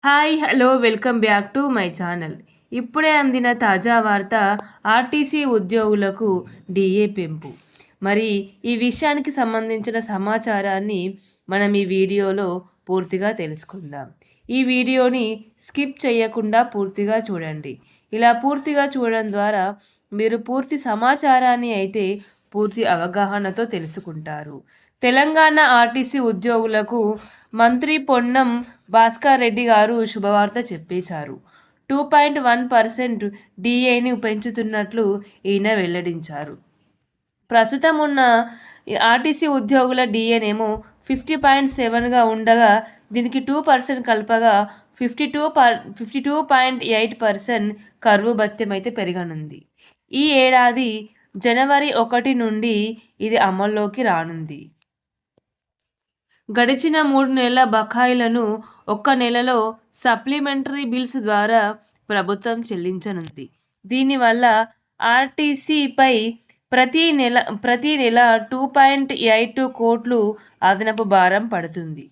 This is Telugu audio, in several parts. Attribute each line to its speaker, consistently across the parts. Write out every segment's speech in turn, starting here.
Speaker 1: Hi hello welcome back to my channel. ఇప్పుడే అందిన తాజా వార్త ఆర్టీసీ ఉద్యోగులకు డిఏ పెంపు. మరి ఈ విషయానికి సంబంధించిన సమాచారాన్ని మనం ఈ వీడియోలో పూర్తిగా తెలుసుకుందాం. ఈ వీడియోని స్కిప్ చేయకుండా పూర్తిగా చూడండి. ఇలా పూర్తిగా చూడడం ద్వారా మీరు పూర్తి సమాచారాన్ని అయితే పూర్తి అవగాహనతో తెలుసుకుంటారు. తెలంగాణ ఆర్టీసీ ఉద్యోగులకు మంత్రి పొన్నం భాస్కర్ రెడ్డి గారు శుభవార్త చెప్పేశారు. 2.1% డిఏని పెంచుతున్నట్లు ఈయన వెల్లడించారు. ప్రస్తుతం ఉన్న ఆర్టీసీ ఉద్యోగుల డిఏనేమో 50.7గా ఉండగా దీనికి 2% కలపగా 52.8% కరువు భత్యం అయితే పెరగనుంది. ఈ ఏడాది జనవరి 1 నుండి ఇది అమల్లోకి రానుంది. గడిచిన 3 నెలల బకాయిలను ఒక్క నెలలో సప్లిమెంటరీ బిల్స్ ద్వారా ప్రభుత్వం చెల్లించనుంది. దీనివల్ల ఆర్టీసీపై ప్రతి నెల 2.82 కోట్లు అదనపు భారం పడుతుంది.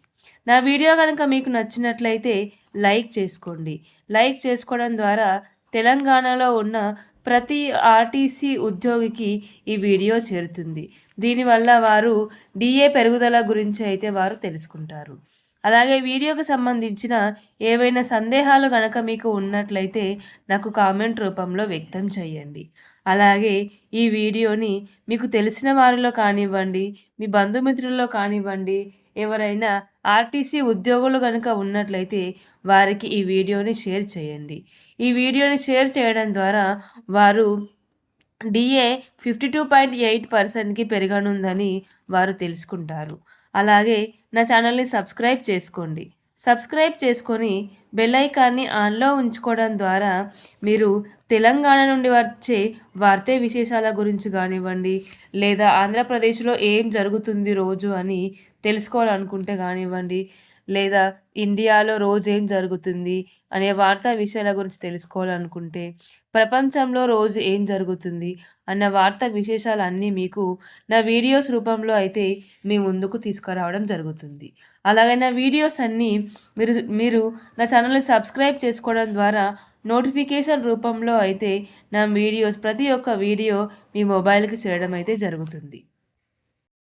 Speaker 1: నా వీడియో కనుక మీకు నచ్చినట్లయితే లైక్ చేసుకోండి. లైక్ చేసుకోవడం ద్వారా తెలంగాణలో ఉన్న ప్రతి ఆర్టీసీ ఉద్యోగికి ఈ వీడియో చేరుతుంది. దీనివల్ల వారు డిఏ పెరుగుదల గురించి అయితే వారు తెలుసుకుంటారు. అలాగే వీడియోకి సంబంధించిన ఏవైనా సందేహాలు కనుక మీకు ఉన్నట్లయితే నాకు కామెంట్ రూపంలో వ్యక్తం చేయండి. అలాగే ఈ వీడియోని మీకు తెలిసిన వారిలో కానివ్వండి, మీ బంధుమిత్రుల్లో కానివ్వండి, ఎవరైనా ఆర్టీసీ ఉద్యోగులు కనుక ఉన్నట్లయితే వారికి ఈ వీడియోని షేర్ చేయండి. ఈ వీడియోని షేర్ చేయడం ద్వారా వారు డిఏ 52.8%కి పెరగనుందని వారు తెలుసుకుంటారు. అలాగే నా ఛానల్ని సబ్స్క్రైబ్ చేసుకోండి. సబ్స్క్రైబ్ చేసుకొని బెల్ ఐకాన్ని ఆన్లో ఉంచుకోవడం ద్వారా మీరు తెలంగాణ నుండి వచ్చే వార్తా విశేషాల గురించి కానివ్వండి, లేదా ఆంధ్రప్రదేశ్లో ఏం జరుగుతుంది రోజు అని తెలుసుకోవాలనుకుంటే కానివ్వండి, లేదా ఇండియాలో రోజు ఏం జరుగుతుంది అనే వార్తా విషయాల గురించి తెలుసుకోవాలనుకుంటే, ప్రపంచంలో రోజు ఏం జరుగుతుంది అన్న వార్తా విశేషాలన్నీ మీకు నా వీడియోస్ రూపంలో అయితే మీ ముందుకు తీసుకురావడం జరుగుతుంది. అలాగే నా వీడియోస్ అన్నీ మీరు నా ఛానల్ని సబ్స్క్రైబ్ చేసుకోవడం ద్వారా నోటిఫికేషన్ రూపంలో అయితే నా వీడియోస్ ప్రతి ఒక్క వీడియో మీ మొబైల్కి చేరడం అయితే జరుగుతుంది.